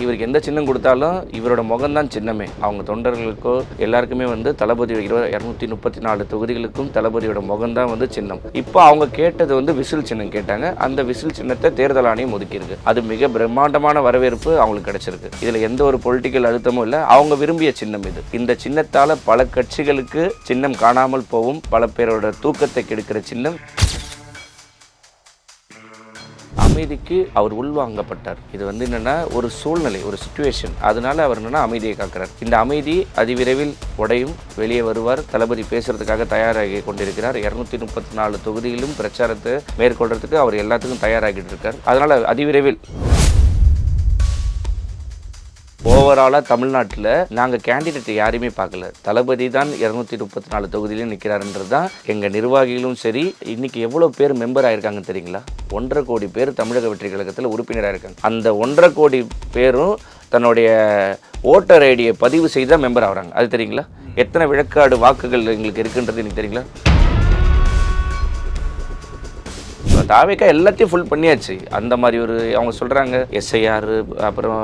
இவருக்கு எந்த சின்னம் கொடுத்தாலும் இவரோட முகம்தான் சின்னமே. அவங்க தொண்டர்களுக்கோ எல்லாருக்குமே தளபதி 234 தொகுதிகளுக்கும் தளபதியோட முகம்தான் சின்னம். இப்போ அவங்க கேட்டது விசில் சின்னம் கேட்டாங்க. அந்த விசில் சின்னத்தை தேர்தல் ஆணையம் ஒதுக்கியிருக்கு. அது மிக பிரம்மாண்டமான வரவேற்பு அவங்களுக்கு கிடைச்சிருக்கு. இதுல எந்த ஒரு பொலிட்டிக்கல் அழுத்தமும் இல்லை. அவங்க விரும்பிய சின்னம் இது. இந்த சின்னத்தால பல கட்சிகளுக்கு சின்னம் காணாமல் போகும், பல பேரோட தூக்கத்தை கெடுக்கிற சின்னம். அமைதிக்கு அவர் உள்வாங்கப்பட்டார். இது என்னன்னா ஒரு சூழ்நிலை, ஒரு சிச்சுவேஷன். அதனால அவர் அமைதியை காக்கிறார். இந்த அமைதி அதிவிரைவில் உடையும், வெளியே வருவார். தளபதி பேசுறதுக்காக தயாராகி கொண்டிருக்கிறார். 234 தொகுதியிலும் பிரச்சாரத்தை மேற்கொள்றதுக்கு அவர் எல்லாத்துக்கும் தயாராகிட்டு இருக்கார். அதனால அதிவிரைவில் ஓவராலாக தமிழ்நாட்டில் நாங்கள் கேண்டிடேட் யாரையுமே பார்க்கல. தளபதி தான் 234 தொகுதியிலும் நிற்கிறாருன்றது தான் எங்கள் நிர்வாகிகளும் சரி. இன்னைக்கு எவ்வளோ பேர் மெம்பர் ஆயிருக்காங்க தெரியுங்களா? 1.5 கோடி பேர் தமிழக வெற்றி கழகத்தில் உறுப்பினராக இருக்காங்க. அந்த 1.5 கோடி பேரும் தன்னுடைய ஓட்டர் ஐடியை பதிவு செய்து தான் மெம்பர் ஆகிறாங்க. அது தெரியுங்களா? எத்தனை விழுக்காடு வாக்குகள் எங்களுக்கு இருக்குன்றது எனக்கு தெரியுங்களா? தாவேக்கா எல்லாத்தையும் ஃபுல் பண்ணியாச்சு. அந்த மாதிரி ஒரு அவங்க சொல்கிறாங்க எஸ்ஐஆர், அப்புறம்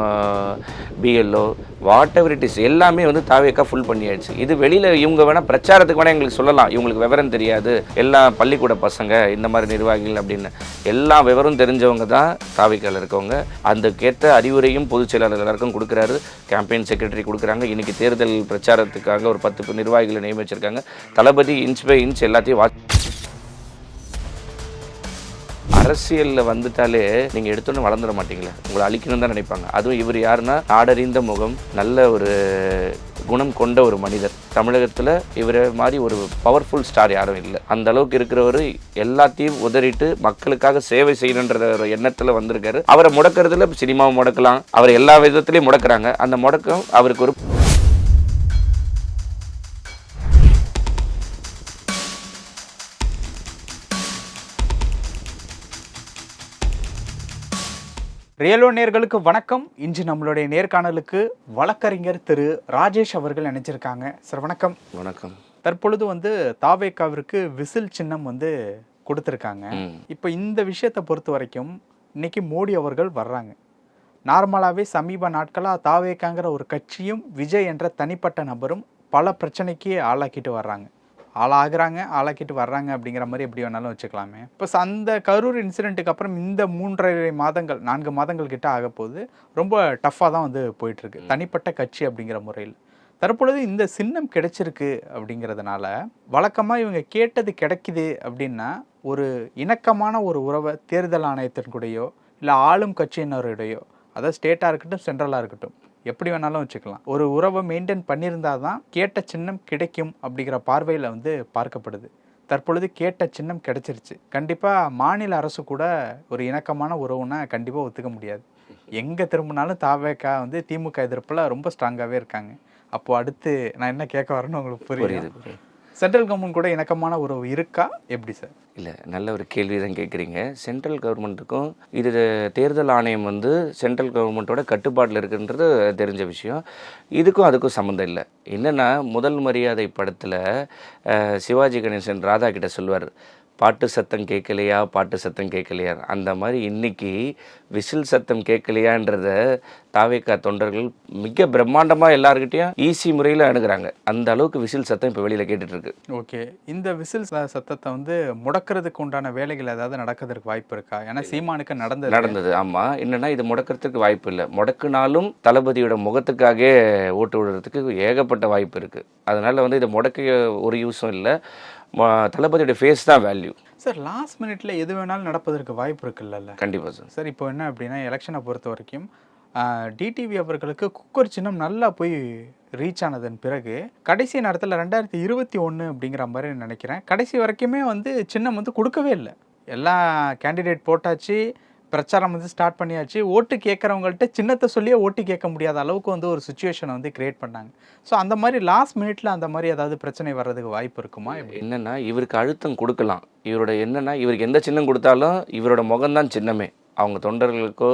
BLO, what ever it is எல்லாமே தாவேக்கா ஃபுல் பண்ணியாச்சு. இது வெளியில் இவங்க வேணால் பிரச்சாரத்துக்கு வேணால் எங்களுக்கு சொல்லலாம், இவங்களுக்கு விவரம் தெரியாது, எல்லாம் பள்ளிக்கூட பசங்க இந்த மாதிரி நிர்வாகிகள் அப்படின்னு. எல்லா விவரம் தெரிஞ்சவங்க தான் தாவேக்காவில் இருக்கவங்க. அதுக்கேற்ற அறிவுரையும் பொதுச் செயலாளர் எல்லாருக்கும் கொடுக்குறாரு. கேம்பெயின் செக்ரட்டரி கொடுக்குறாங்க. இன்றைக்கி தேர்தல் பிரச்சாரத்துக்காக ஒரு 10 நிர்வாகிகளை நியமிச்சிருக்காங்க. தளபதி இன்ச் பை இன்ச் எல்லாத்தையும் அரசியலில் வந்துட்டாலே நீங்கள் எடுத்தோன்னு வளர்ந்துட மாட்டீங்களே, உங்களை அழிக்கணும் தான் நினைப்பாங்க. அதுவும் இவர் யாருன்னா நாடறிந்த முகம், நல்ல ஒரு குணம் கொண்ட ஒரு மனிதர். தமிழகத்தில் இவரை மாதிரி ஒரு பவர்ஃபுல் ஸ்டார் யாரும் இல்லை. அந்த அளவுக்கு இருக்கிறவர் எல்லாத்தையும் உதறிட்டு மக்களுக்காக சேவை செய்யணுன்ற ஒரு எண்ணத்தில் வந்திருக்காரு. அவரை முடக்கிறதுல சினிமாவை முடக்கலாம், அவரை எல்லா விதத்துலையும் முடக்கிறாங்க. அந்த முடக்கம் அவருக்கு ஒரு ரியலோ நேர்களுக்கு வணக்கம். இன்று நம்மளுடைய நேர்காணலுக்கு வழக்கறிஞர் திரு ராஜேஷ் அவர்கள் நினைச்சிருக்காங்க. சார் வணக்கம். வணக்கம். தற்பொழுது தாவேக்காவிற்கு விசில் சின்னம் கொடுத்துருக்காங்க. இப்போ இந்த விஷயத்தை பொறுத்த வரைக்கும் இன்னைக்கு மோடி அவர்கள் வர்றாங்க. நார்மலாகவே சமீப நாட்களாக தாவேக்காங்கிற ஒரு கட்சியும் விஜய் என்ற தனிப்பட்ட நபரும் பல பிரச்சனைக்கு ஆளாக்கிட்டு வர்றாங்க அப்படிங்கிற மாதிரி எப்படி வேணாலும் வச்சுக்கலாமே. இப்போ அந்த கரூர் இன்சிடென்ட்டுக்கு அப்புறம் இந்த 4 மாதங்கள் கிட்ட ஆக போது ரொம்ப டஃப்பாக தான் போயிட்டுருக்கு தனிப்பட்ட கட்சி அப்படிங்கிற முறையில். தற்பொழுது இந்த சின்னம் கிடைச்சிருக்கு அப்படிங்கிறதுனால வழக்கமாக இவங்க கேட்டது கிடைக்குது அப்படின்னா ஒரு இணக்கமான ஒரு உறவை தேர்தல் ஆணையத்தின் கூடயோ இல்லை ஆளும் கட்சியினருடையோ, அதாவது ஸ்டேட்டாக இருக்கட்டும் சென்ட்ரலாக இருக்கட்டும், எப்படி வேணாலும் வச்சுக்கலாம், ஒரு உறவை மெயின்டைன் பண்ணியிருந்தால் தான் கேட்ட சின்னம் கிடைக்கும் அப்படிங்கிற பார்வையில் பார்க்கப்படுது. தற்பொழுது கேட்ட சின்னம் கிடைச்சிருச்சு. கண்டிப்பாக மாநில அரசு கூட ஒரு இணக்கமான உறவுனா கண்டிப்பாக ஒத்துக்க முடியாது. எங்கே திரும்பினாலும் தாவேக்கா திமுக எதிர்ப்பில் ரொம்ப ஸ்ட்ராங்காகவே இருக்காங்க. அப்போது அடுத்து நான் என்ன கேட்க வரேன்னு உங்களுக்கு புரியுது. சென்ட்ரல் கவர்மெண்ட் கூட இணக்கமான உறவு இருக்கா எப்படி சார்? இல்லை, நல்ல ஒரு கேள்வி தான் கேட்குறீங்க. சென்ட்ரல் கவர்மெண்ட்டுக்கும் இது தேர்தல் ஆணையம் சென்ட்ரல் கவர்மெண்ட்டோட கட்டுப்பாட்டில் இருக்குன்றது தெரிஞ்ச விஷயம். இதுக்கும் அதுக்கும் சம்மந்தம் இல்லை. என்னென்னா, முதல் மரியாதை படத்தில் சிவாஜி கணேசன் ராதா கிட்ட சொல்லுவார், பாட்டு சத்தம் கேட்கலையா. அந்த மாதிரி இன்னைக்கு விசில் சத்தம் கேட்கலையான்றத தாவேக்கா தொண்டர்கள் மிக பிரம்மாண்டமாக எல்லாருக்கிட்டையும் ஈஸி முறையில் அணுகிறாங்க. அந்த அளவுக்கு விசில் சத்தம் இப்போ வெளியில் கேட்டுட்ருக்கு. ஓகே, இந்த விசில் சத்தத்தை முடக்கிறதுக்கு உண்டான வேலைகள் ஏதாவது நடக்கிறதுக்கு வாய்ப்பு இருக்கா? ஏன்னா சீமானுக்கு நடந்தது. ஆமாம். என்னென்னா, இது முடக்கிறதுக்கு வாய்ப்பு இல்லை. முடக்குனாலும் தளபதியோட முகத்துக்காக ஓட்டு விடுறதுக்கு ஏகப்பட்ட வாய்ப்பு இருக்குது. அதனால் இதை முடக்க ஒரு யூஸும் இல்லை. தளபதியோட ஃபேஸ் தான் வேல்யூ. சார், லாஸ்ட் மினிட்ல எது வேணாலும் நடப்பதற்கு வாய்ப்பு இருக்குல்ல? கண்டிப்பாக சார். சார், இப்போ என்ன அப்படின்னா, எலெக்ஷனை பொறுத்த வரைக்கும் டிடிவி அவர்களுக்கு குக்கர் சின்னம் நல்லா போய் ரீச் ஆனதன் பிறகு கடைசி நேரத்தில் 2021 அப்படிங்கிற மாதிரி நினைக்கிறேன், கடைசி வரைக்குமே சின்னம் கொடுக்கவே இல்லை. எல்லா கேண்டிடேட் போட்டாச்சு, பிரச்சாரம் ஸ்டார்ட் பண்ணியாச்சு. ஓட்டு கேட்குறவங்கள்ட்ட சின்னத்தை சொல்லியே ஓட்டு கேட்க முடியாத அளவுக்கு ஒரு சுச்சுவேஷனை கிரியேட் பண்ணாங்க. ஸோ அந்த மாதிரி லாஸ்ட் மினிட்ல அந்த மாதிரி ஏதாவது பிரச்சனை வர்றதுக்கு வாய்ப்பு இருக்குமா? என்னன்னா, இவருக்கு அழுத்தம் கொடுக்கலாம். இவருக்கு எந்த சின்னம் கொடுத்தாலும் இவரோட முகம்தான் சின்னமே. அவங்க தொண்டர்களுக்கோ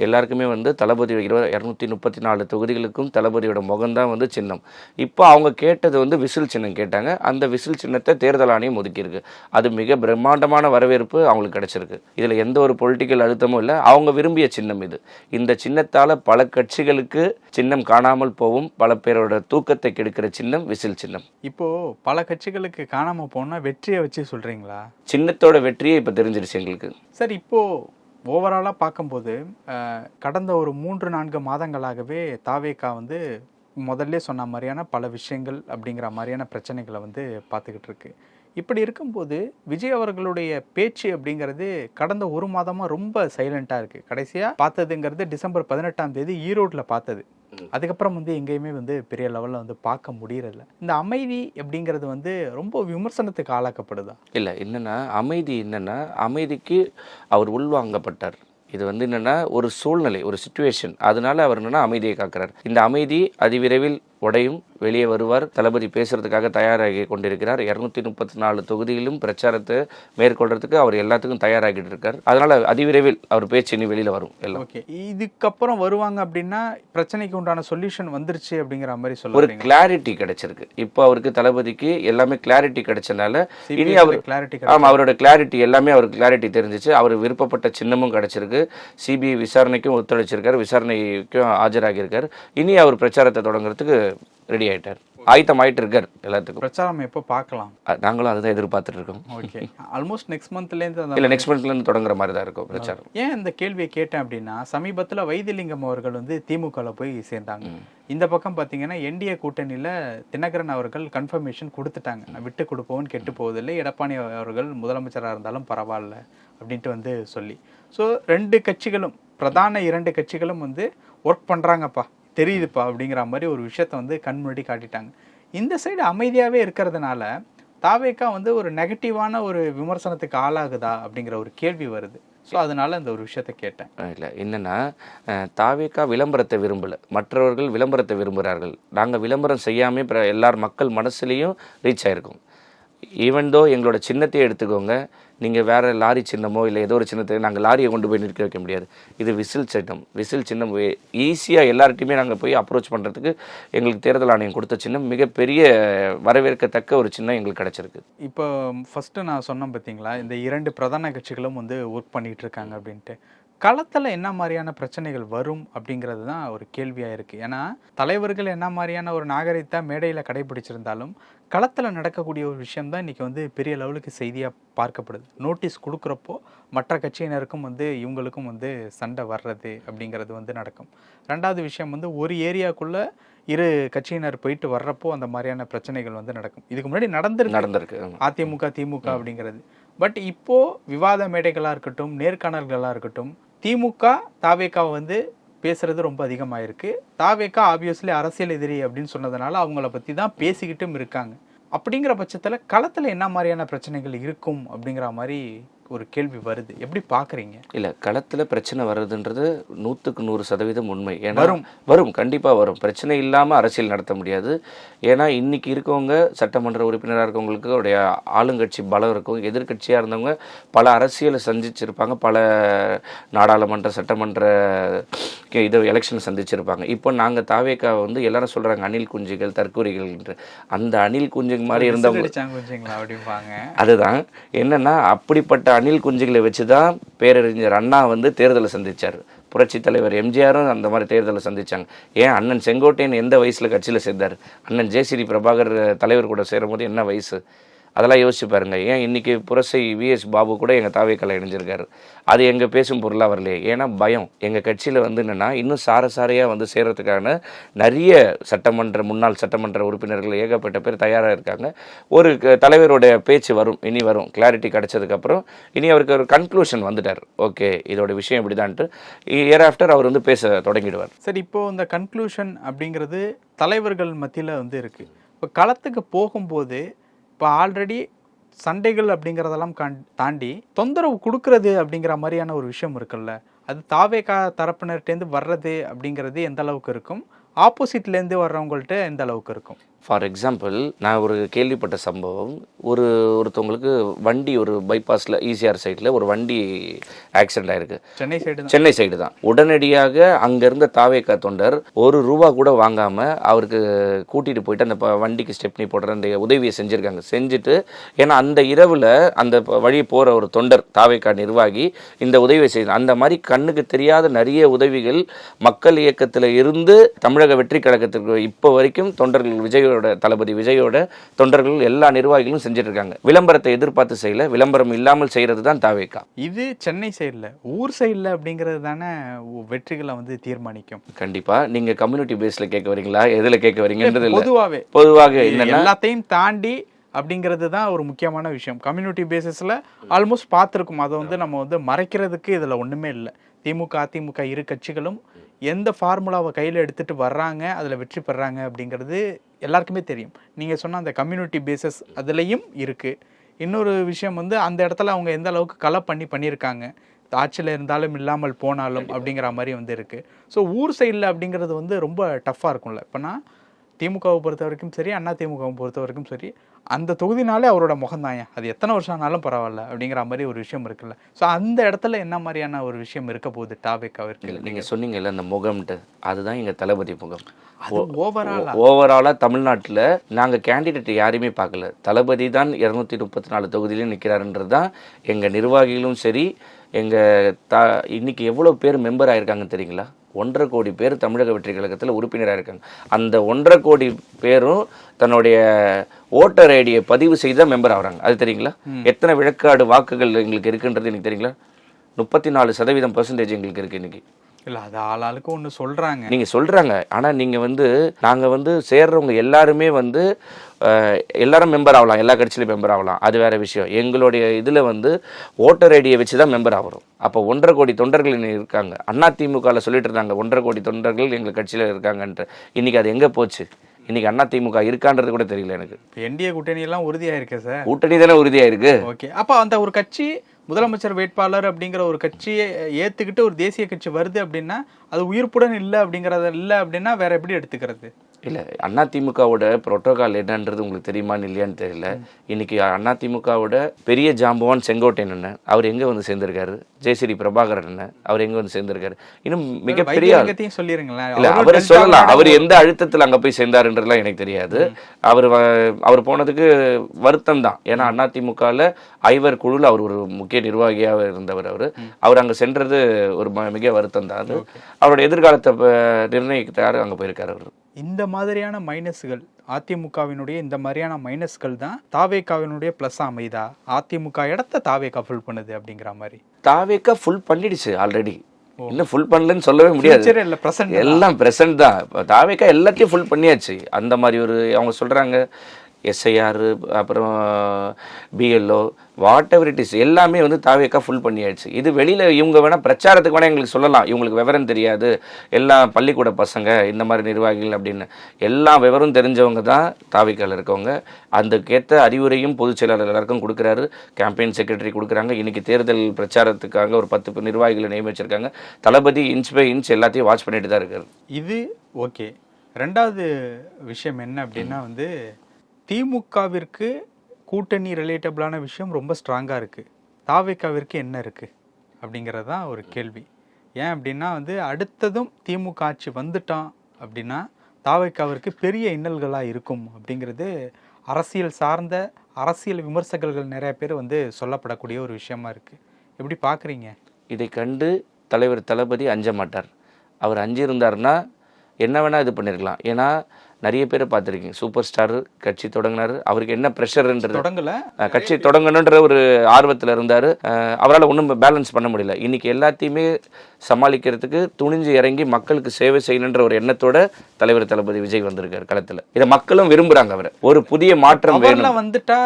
எல்லாருக்குமே வந்து தளபதி 234 தொகுதிகளுக்கும் தளபதியோட முகம்தான் வந்து சின்னம். இப்போ அவங்க கேட்டது வந்து விசில் சின்னம் கேட்டாங்க. அந்த விசில் சின்னத்தை தேர்தல் ஆணையம் ஒதுக்கியிருக்கு. அது மிக பிரம்மாண்டமான வரவேற்பு அவங்களுக்கு கிடைச்சிருக்கு. இதில் எந்த ஒரு பொலிட்டிக்கல் அழுத்தமும் இல்லை. அவங்க விரும்பிய சின்னம் இது. இந்த சின்னத்தால் பல கட்சிகளுக்கு சின்னம் காணாமல் போகும், பல பேரோட தூக்கத்தை கெடுக்கிற சின்னம் விசில் சின்னம். இப்போ பல கட்சிகளுக்கு காணாம போனா வெற்றியை வச்சு சொல்றீங்களா? சின்னத்தோட வெற்றியே இப்போ தெரிஞ்சிருச்சு எங்களுக்கு. சார், இப்போ ஓவராலாக பார்க்கும்போது கடந்த ஒரு 3-4 மாதங்களாகவே தாவேகா வந்து முதல்ல சொன்ன மாதிரியான பல விஷயங்கள் அப்படிங்கிற மாதிரியான பிரச்சனைகளை வந்து பார்த்துக்கிட்டு இருக்கு. இப்படி இருக்கும்போது விஜய் அவர்களுடைய பேச்சு அப்படிங்கிறது கடந்த ஒரு மாதமாக ரொம்ப சைலண்ட்டாக இருக்குது. கடைசியாக பார்த்ததுங்கிறது டிசம்பர் 18ஆம் தேதி ஈரோட்டில் பார்த்தது. அதுக்கப்புறம் வந்து எங்கேயுமே வந்து பெரிய லெவலில் வந்து பார்க்க முடியறதில்ல. இந்த அமைதி அப்படிங்கிறது வந்து ரொம்ப விமர்சனத்துக்கு ஆளாக்கப்படுதா? இல்லை, என்னென்னா அமைதிக்கு அவர் உள்வாங்கப்பட்டார். இது வந்து என்னென்னா ஒரு சூழ்நிலை, ஒரு சிச்சுவேஷன். அதனால அவர் என்னென்னா அமைதியை காக்கிறார். இந்த அமைதி அதிவிரைவில் உடையும், வெளியே வருவார். தளபதி பேசுறதுக்காக தயாராகி கொண்டிருக்கிறார். 234 தொகுதியிலும் பிரச்சாரத்தை மேற்கொள்றதுக்கு அவர் எல்லாத்துக்கும் தயாராகிட்டு இருக்கார். அதனால அதிவிரைவில் அவர் பேச்சு இனி வெளியில வரும். எல்லாம் ஓகே. இதுக்கப்புறம் வருவாங்க அப்படின்னா பிரச்சனைக்கு உண்டான சொல்யூஷன் வந்துருச்சு அப்படிங்கிற மாதிரி சொல்ல ஒரு கிளாரிட்டி கிடைச்சிருக்கு. இப்போ அவருக்கு தளபதிக்கு எல்லாமே கிளாரிட்டி கிடைச்சனால இனி அவர் அவரோட கிளாரிட்டி எல்லாமே அவருக்கு கிளாரிட்டி தெரிஞ்சிச்சு. அவர் விருப்பப்பட்ட சின்னமும் கிடைச்சிருக்கு. சிபிஐ விசாரணைக்கும் ஒத்துழைச்சிருக்காரு, விசாரணைக்கும் ஆஜராகியிருக்கார். இனி அவர் பிரச்சாரத்தை தொடங்குறதுக்கு ரெடி ஆயிட்டார், ஆயத்தமாயிட்டு இருக்கார். எல்லாத்துக்கும் பிரச்சாரம் எப்போ பார்க்கலாம்? நாங்களும் அதுதான் எதிர்பார்த்துட்டு இருக்கோம். ஓகே. ஆல்மோஸ்ட் நெக்ஸ்ட் மந்த்லேருந்து இல்லை, நெக்ஸ்ட் மந்த்லேருந்து தொடங்குற மாதிரி தான் இருக்கும் பிரச்சாரம். ஏன் இந்த கேள்வியை கேட்டேன் அப்படின்னா, சமீபத்தில் வைத்திலிங்கம் அவர்கள் வந்து திமுகவில் போய் சேர்ந்தாங்க. இந்த பக்கம் பார்த்தீங்கன்னா என்டிஏ கூட்டணியில் தினகரன் அவர்கள் கன்ஃபர்மேஷன் கொடுத்துட்டாங்க. நான் விட்டு கொடுப்போன்னு கெட்டு போவதில்லை, எடப்பாடி அவர்கள் முதலமைச்சராக இருந்தாலும் பரவாயில்ல அப்படின்ட்டு வந்து சொல்லி. ஸோ 2 கட்சிகளும், பிரதான 2 கட்சிகளும் வந்து ஒர்க் பண்ணுறாங்கப்பா, தெரியுதுப்பா அப்படிங்கிற மாதிரி ஒரு விஷயத்த வந்து கண் முன்னாடி காட்டிட்டாங்க. இந்த சைடு அமைதியாகவே இருக்கிறதுனால தாவேகா வந்து ஒரு நெகட்டிவான ஒரு விமர்சனத்துக்கு ஆளாகுதா அப்படிங்கிற ஒரு கேள்வி வருது. ஸோ அதனால இந்த ஒரு விஷயத்த கேட்டேன். இல்லை, என்னென்னா தாவேகா விளம்பரத்தை விரும்பலை, மற்றவர்கள் விளம்பரத்தை விரும்புகிறார்கள். நாங்கள் விளம்பரம் செய்யாமல் எல்லார் மக்கள் மனசுலேயும் ரீச் ஆகிருக்கோம். ஈவன் தோ எங்களோட சின்னத்தையே எடுத்துக்கோங்க, நீங்கள் வேறு லாரி சின்னமோ இல்லை ஏதோ ஒரு சின்னத்தை நாங்கள் லாரியை கொண்டு போய் நிற்க வைக்க முடியாது. இது விசில் சின்னம் ஈஸியாக எல்லார்ட்டையுமே நாங்கள் போய் அப்ரோச் பண்ணுறதுக்கு எங்களுக்கு தேர்தல் ஆணையம் கொடுத்த சின்னம் மிகப்பெரிய வரவேற்கத்தக்க ஒரு சின்னம் எங்களுக்கு கிடச்சிருக்கு. இப்போ ஃபஸ்ட்டு நான் சொன்னேன் பார்த்தீங்களா, இந்த 2 பிரதான கட்சிகளும் வந்து ஒர்க் பண்ணிகிட்டு இருக்காங்க அப்படின்ட்டு. களத்தில் என்ன மாதிரியான பிரச்சனைகள் வரும் அப்படிங்கிறது தான் ஒரு கேள்வியாக இருக்குது. ஏன்னா தலைவர்கள் என்ன மாதிரியான ஒரு நாகரிகத்தை மேடையில் கடைபிடிச்சிருந்தாலும் களத்தில் நடக்கக்கூடிய ஒரு விஷயம்தான் இன்றைக்கி வந்து பெரிய லெவலுக்கு செய்தியாக பார்க்கப்படுது. நோட்டீஸ் கொடுக்குறப்போ மற்ற கட்சியினருக்கும் வந்து இவங்களுக்கும் வந்து சண்டை வர்றது அப்படிங்கிறது வந்து நடக்கும். 2வது விஷயம் வந்து ஒரு ஏரியாவுக்குள்ளே 2 கட்சியினர் போயிட்டு வர்றப்போ அந்த மாதிரியான பிரச்சனைகள் வந்து நடக்கும். இதுக்கு முன்னாடி நடந்திருக்கு அதிமுக திமுக அப்படிங்கிறது. பட் இப்போது விவாத மேடைகளாக இருக்கட்டும், நேர்காணல்களாக இருக்கட்டும், திமுக தாவேகாவை வந்து பேசுறது ரொம்ப அதிகமாக இருக்குது. தாவேகா ஆப்வியஸ்லி அரசியல் எதிரி அப்படின்னு சொன்னதுனால அவங்கள பற்றி தான் பேசிக்கிட்டும் இருக்காங்க. அப்படிங்கிற பட்சத்தில் களத்தில் என்ன மாதிரியான பிரச்சனைகள் இருக்கும் அப்படிங்கிற மாதிரி ஒரு கேள்வி வருது. எப்படி பார்க்குறீங்க? இல்லை, களத்தில் பிரச்சனை வர்றதுன்றது 100க்கு 100% உண்மை. ஏன்னா வரும், கண்டிப்பாக வரும். பிரச்சனை இல்லாமல் அரசியல் நடத்த முடியாது. ஏன்னா இன்றைக்கி இருக்கவங்க சட்டமன்ற உறுப்பினராக இருக்கவங்களுக்கு உடைய ஆளுங்கட்சி பலம் இருக்கும். எதிர்கட்சியாக இருந்தவங்க பல அரசியலை சந்திச்சிருப்பாங்க, பல நாடாளுமன்ற சட்டமன்ற எலெக்ஷன் சந்திச்சிருப்பாங்க. இப்போ நாங்கள் தாவேக்கா வந்து எல்லாரும் சொல்கிறாங்க அணில் குஞ்சுகள், தற்கூரிகள் என்று. அந்த அணில் குஞ்சுங்க மாதிரி இருந்தவங்க அப்படிம்பாங்க. அதுதான் என்னென்னா, அப்படிப்பட்ட அணில் குஞ்சுகளை வச்சு தான் பேரறிஞர் அண்ணா வந்து தேர்தலை சந்தித்தார். புரட்சி தலைவர் எம்ஜிஆரும் அந்த மாதிரி தேர்தலை சந்தித்தாங்க. ஏன் அண்ணன் செங்கோட்டையன் எந்த வயசில் கட்சியில் சேர்ந்தார்? அண்ணன் ஜேசிடி பிரபாகர் தலைவர் கூட சேரும்போது என்ன வயசு? அதெல்லாம் யோசிச்சு பாருங்க. ஏன் இன்றைக்கி புரசை விஎஸ் பாபு கூட எங்கள் தாவேக்கால இணைஞ்சிருக்காரு. அது எங்கள் பேசும் பொருளாக வரலையே. ஏன்னா பயம். எங்கள் கட்சியில் வந்து என்னென்னா இன்னும் சாரையாக வந்து சேர்கிறதுக்கான நிறைய முன்னாள் சட்டமன்ற உறுப்பினர்கள் ஏகப்பட்ட பேர் தயாராக இருக்காங்க. ஒரு தலைவரோட பேச்சு வரும், இனி வரும். கிளாரிட்டி கிடச்சதுக்கப்புறம் இனி அவருக்கு ஒரு கன்க்ளூஷன் வந்துட்டார். ஓகே, இதோட விஷயம் இப்படி தான்ட்டு இயர் ஆஃப்டர் அவர் வந்து பேச தொடங்கிடுவார். சரி, இப்போது இந்த கன்க்ளூஷன் அப்படிங்கிறது தலைவர்கள் மத்தியில் வந்து இருக்குது. இப்போ களத்துக்கு போகும்போது இப்போ ஆல்ரெடி சண்டைகள் அப்படிங்கிறதெல்லாம் தாண்டி தொந்தரவு கொடுக்கறது அப்படிங்கிற மாதிரியான ஒரு விஷயம் இருக்குல்ல, அது தாவேகா தரப்பினர்கிட்டேருந்து வர்றது அப்படிங்கிறது எந்த அளவுக்கு இருக்கும், ஆப்போசிட்லேருந்து வர்றவங்கள்ட்ட எந்த அளவுக்கு இருக்கும்? ஃபார் எக்ஸாம்பிள் நான் ஒரு கேள்விப்பட்ட சம்பவம், ஒருத்தவங்களுக்கு வண்டி ஒரு பைபாஸில் ஈசிஆர் சைடில் ஒரு வண்டி ஆக்சிடென்ட் ஆயிருக்கு. சென்னை சைடு தான். உடனடியாக அங்கே இருந்த தாவேகா தொண்டர் ₹1 கூட வாங்காமல் அவருக்கு கூட்டிகிட்டு போயிட்டு அந்த வண்டிக்கு ஸ்டெப்னி போடுற அந்த உதவியை செஞ்சுருக்காங்க. செஞ்சுட்டு ஏன்னா அந்த இரவில் அந்த வழி போகிற ஒரு தொண்டர் தாவேகா நிர்வாகி இந்த உதவியை செய்யணும். அந்த மாதிரி கண்ணுக்கு தெரியாத நிறைய உதவிகள் மக்கள் இயக்கத்தில் இருந்து தமிழக வெற்றி கழகத்திற்கு இப்போ வரைக்கும் தொண்டர்கள் தளபதி விஜயோட தொண்டர்கள் எல்லா நிர்வாகிகளும் செஞ்சுட்டு இருக்காங்க. விளம்பரத்தை எதிர்பார்த்து செய்யல, விளம்பரம் இல்லாமல் செய்யறது தான் தாவேகா. இது சென்னை சைடில், ஊர் சைடில் அப்படிங்கிறது தானே வெற்றிகளை வந்து தீர்மானிக்கும். கண்டிப்பா நீங்க கம்யூனிட்டி பேஸ்ல கேட்க வரீங்களா, எதுல கேட்க வரீங்கன்றது பொதுவாக எல்லாத்தையும் தாண்டி அப்படிங்கிறது தான் ஒரு முக்கியமான விஷயம். கம்யூனிட்டி பேசிஸில் ஆல்மோஸ்ட் பார்த்துருக்கும். அதை வந்து நம்ம வந்து மறைக்கிறதுக்கு இதில் ஒன்றுமே இல்லை. திமுக அதிமுக இரு கட்சிகளும் எந்த ஃபார்முலாவை கையில் எடுத்துகிட்டு வர்றாங்க, அதில் வெற்றி பெறாங்க அப்படிங்கிறது எல்லாருக்குமே தெரியும். நீங்கள் சொன்ன அந்த கம்யூனிட்டி பேசஸ் அதுலேயும் இருக்குது. இன்னொரு விஷயம் வந்து அந்த இடத்துல அவங்க எந்த அளவுக்கு பண்ணியிருக்காங்க, ஆட்சியில் இருந்தாலும் இல்லாமல் போனாலும் அப்படிங்கிற மாதிரி வந்து இருக்குது. ஸோ ஊர் சைடில் அப்படிங்கிறது வந்து ரொம்ப டஃப்பாக இருக்கும்ல. இப்போனா திமுகவை பொறுத்த வரைக்கும் சரி, அண்ணா திமுகவை பொறுத்த வரைக்கும் சரி, அந்த தொகுதினாலே அவரோட முகம்தாயா, அது எத்தனை வருஷம் ஆனாலும் பரவாயில்ல அப்படிங்கிற மாதிரி ஒரு விஷயம் இருக்குல்ல. ஸோ அந்த இடத்துல என்ன மாதிரியான ஒரு விஷயம் இருக்க போகுது தாவேக்காவிற்கு? நீங்கள் சொன்னீங்கல்ல அந்த முகம்ட்டு, அதுதான் எங்கள் தளபதி முகம். ஓவராலாக தமிழ்நாட்டில் நாங்கள் கேண்டிடேட் யாரையுமே பார்க்கல, தளபதி தான் 234 தொகுதியிலையும் நிற்கிறாருன்றது தான் எங்கள் நிர்வாகிகளும் சரி. இன்னைக்கு எவ்வளோ பேர் மெம்பர் ஆயிருக்காங்கன்னு தெரியுங்களா? 1.5 கோடி பேர் தமிழக வெற்றி கழகத்தில் உறுப்பினராக இருக்காங்க. அந்த 1.5 கோடி பேரும் தன்னுடைய ஓட்டர் ஐடியை பதிவு செய்து தான் மெம்பர் ஆகிறாங்க. அது தெரியுங்களா? எத்தனை விழுக்காடு வாக்குகள் எங்களுக்கு இருக்குன்றது எனக்கு தெரியுங்களா? 34% எங்களுக்கு இருக்கு இன்னைக்கு. இல்லை, அது ஆளாளுக்கு ஒன்று சொல்கிறாங்க. நீங்கள் சொல்கிறாங்க, ஆனால் நீங்கள் வந்து நாங்கள் வந்து சேர்றவங்க எல்லாருமே வந்து எல்லாரும் மெம்பர் ஆகலாம், எல்லா கட்சியிலையும் மெம்பர் ஆகலாம், அது வேறு விஷயம். எங்களுடைய இதில் வந்து ஓட்டர் ஐடியை வச்சு தான் மெம்பர் ஆகிறோம். அப்போ 1.5 கோடி தொண்டர்கள் இருக்காங்க. அண்ணா திமுகவில் சொல்லிட்டு இருந்தாங்க 1.5 கோடி தொண்டர்கள் எங்கள் கட்சியில் இருக்காங்கன்ட்டு. இன்றைக்கி அது எங்கே போச்சு? இன்னைக்கு அண்ணா திமுக இருக்கான்றது கூட தெரியல எனக்கு. என்டிஏ கூட்டணி எல்லாம் உறுதியாக இருக்கு சார். கூட்டணி தானே உறுதியாக இருக்கு. ஓகே, அப்போ அந்த ஒரு கட்சி முதலமைச்சர் வேட்பாளர் அப்படிங்கிற ஒரு கட்சியை ஏற்றுக்கிட்டு ஒரு தேசிய கட்சி வருது அப்படின்னா அது உயிர்ப்புடன் இல்லை அப்படிங்கிறத இல்லை அப்படின்னா வேற எப்படி எடுத்துக்கிறது? இல்லை, அதிமுகவோட புரோட்டோகால் என்னன்றது உங்களுக்கு தெரியுமான்னு இல்லையான்னு தெரியல. இன்னைக்கு அதிமுகவோட பெரிய ஜாம்பவான் செங்கோட்டையன் அண்ணன், அவர் எங்கே வந்து சேர்ந்திருக்காரு? ஜெயஸ்ரீ பிரபாகரன் அண்ணன், அவர் எங்கே வந்து சேர்ந்திருக்காரு? இன்னும் மிகப்பெரிய சொல்லிருங்களேன். இல்லை, அவரை சொல்லலாம். அவர் எந்த அழுத்தத்தில் அங்கே போய் சேர்ந்தாருன்றதுலாம் எனக்கு தெரியாது. அவர் போனதுக்கு வருத்தம் தான். ஏன்னா அதிமுகவில் ஐவர் குழுவில் அவர் ஒரு முக்கிய நிர்வாகியாக இருந்தவர். அவர் அங்கே சென்றது ஒரு மிக வருத்தம் தான். அது அவருடைய எதிர்காலத்தை நிர்ணயிக்கிறாரு, அங்கே போயிருக்காரு அவர். இந்த மாதிரியான மைனஸ்கள், அதிமுகவினுடைய இந்த மாதிரியான மைனஸ்கள் தான் தாவேகாவினுடைய பிளஸ் அமைதா? அதிமுக இடத்த தாவேகா ஃபுல் பண்ணுது அப்படிங்கிற மாதிரி. தாவேகா ஃபுல் பண்ணிடுச்சு ஆல்ரெடி. இன்னும் ஃபுல் பண்ணலன்னு சொல்லவே முடியாது. எல்லாம் பிரசன்ட் தான். தாவேகா எல்லாத்தையும் ஃபுல் பண்ணியாச்சு. அந்த மாதிரி அவங்க சொல்றாங்க எஸ்ஐஆர், அப்புறம் BLO, what ever it is, எல்லாமே வந்து தாவேக்கா ஃபுல் பண்ணியாச்சு. இது வெளியில் இவங்க வேணால் பிரச்சாரத்துக்கு வேணால் எங்களுக்கு சொல்லலாம், இவங்களுக்கு விவரம் தெரியாது, எல்லாம் பள்ளிக்கூட பசங்க இந்த மாதிரி நிர்வாகிகள் அப்படின்னு. எல்லா விவரம் தெரிஞ்சவங்க தான் தாவேக்காவில் இருக்கவங்க. அதுக்கேற்ற அறிவுரையும் பொதுச் செயலாளர் எல்லாருக்கும் கொடுக்குறாரு, கேம்பெயின் செக்ரட்டரி கொடுக்குறாங்க. இன்றைக்கி தேர்தல் பிரச்சாரத்துக்காக ஒரு 10 நிர்வாகிகளை நியமிச்சிருக்காங்க. தளபதி இன்ச் பை இன்ச் எல்லாத்தையும் வாட்ச் பண்ணிட்டு தான் இருக்காரு. இது ஓகே. ரெண்டாவது விஷயம் என்ன அப்படின்னா வந்து திமுகவிற்கு கூட்டணி ரிலேட்டபிளான விஷயம் ரொம்ப ஸ்ட்ராங்காக இருக்குது. தாவேக்காவிற்கு என்ன இருக்குது அப்படிங்கிறது தான் ஒரு கேள்வி. ஏன் அப்படின்னா வந்து அடுத்ததும் திமுக ஆட்சி வந்துட்டான் அப்படின்னா தாவேக்காவிற்கு பெரிய இன்னல்களாக இருக்கும் அப்படிங்கிறது அரசியல் சார்ந்த அரசியல் விமர்சகர்கள் நிறைய பேர் வந்து சொல்லப்படக்கூடிய ஒரு விஷயமா இருக்குது. எப்படி பார்க்குறீங்க? இதை கண்டு தலைவர் தளபதி அஞ்ச மாட்டார். அவர் அஞ்சிருந்தார்னா என்ன வேணால் இது பண்ணியிருக்கலாம். ஏன்னா நிறைய பேரை பார்த்துருக்கீங்க, சூப்பர் ஸ்டார் கட்சி தொடங்கினார், அவருக்கு என்ன ப்ரெஷர்ன்றது தொடங்கல, கட்சி தொடங்கணுன்ற ஒரு ஆர்வத்தில் இருந்தார். அவரால் ஒன்றும் பேலன்ஸ் பண்ண முடியல. இன்னைக்கு எல்லாத்தையுமே சமாளிக்கிறதுக்கு துணிஞ்சு இறங்கி மக்களுக்கு சேவை செய்யணுன்ற ஒரு எண்ணத்தோட தலைவர் தளபதி விஜய் வந்திருக்காரு களத்தில். இதை மக்களும் விரும்புகிறாங்க. அவரை ஒரு புதிய மாற்றம் வேணும் வந்துட்டா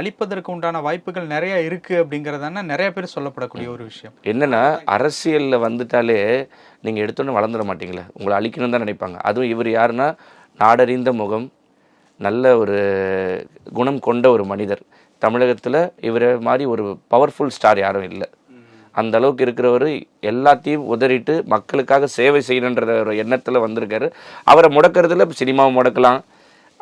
அழிப்பதற்கு உண்டான வாய்ப்புகள் நிறைய இருக்கு அப்படிங்கிறதான நிறைய பேர் சொல்லப்படக்கூடிய ஒரு விஷயம். என்னன்னா அரசியலில் வந்துட்டாலே நீங்கள் எடுத்தோன்னு வளர்ந்துட மாட்டீங்களே, உங்களை அழிக்கணும்னு தான் நினைப்பாங்க. அதுவும் இவர் யாருன்னா நாடறிந்த முகம், நல்ல ஒரு குணம் கொண்ட ஒரு மனிதர். தமிழகத்தில் இவரை மாதிரி ஒரு பவர்ஃபுல் ஸ்டார் யாரும் இல்லை. அந்த அளவுக்கு இருக்கிறவர் எல்லாத்தையும் உதறிட்டு மக்களுக்காக சேவை செய்யணுன்ற ஒரு எண்ணத்தில் வந்திருக்காரு. அவரை முடக்கிறதுல சினிமாவை முடக்கலாம்,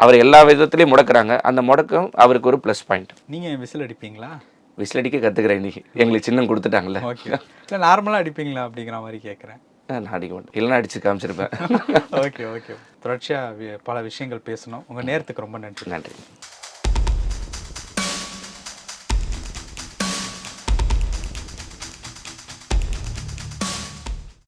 அவர் எல்லா விதத்துலையும் முடக்குறாங்க. அந்த முடக்கம் அவருக்கு ஒரு ப்ளஸ் பாயிண்ட். நீங்கள் விசில் அடிப்பீங்களா? விசில் அடிக்க கற்றுக்கிறேன் இன்னைக்கு. எங்களுக்கு சின்னம் கொடுத்துட்டாங்கல்ல. ஓகே. இல்லை நார்மலாக அடிப்பீங்களா அப்படிங்கிற மாதிரி கேட்குறேன். நான் அடிக்க மாட்டேன், இல்லைன்னா அடிச்சு காமிச்சிருப்பேன். Okay okay. தொடர்ச்சியாக பல விஷயங்கள் பேசணும். உங்கள் நேரத்துக்கு ரொம்ப நன்றி. நன்றி.